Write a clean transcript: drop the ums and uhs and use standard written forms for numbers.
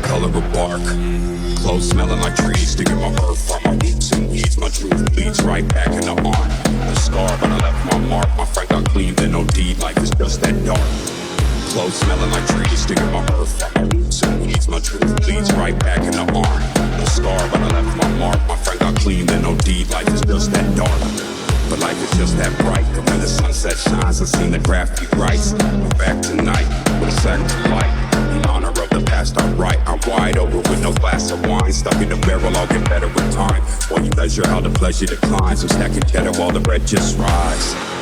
the color of bark. Clothes smelling like trees, digging my earth from my roots and weeds. My truth bleeds right back in the arm. The scar, but I left my mark. My friend got clean, then no deed. Life is just that dark. Clothes smelling like trees, digging my earth from my roots and weeds. My truth bleeds right back in the arm. The scar, but I left my mark. My friend got clean, then no deed. Life is just that dark. But life is just that bright. And when the sunset shines, I seen the graffiti rights. I'm back tonight with a second light. In honor of the past, I write. I'm wide open with no glass of wine. Stuck in the barrel, I'll get better with time. While you measure how the pleasure declines, I'm stacking cheddar while the bread just rise.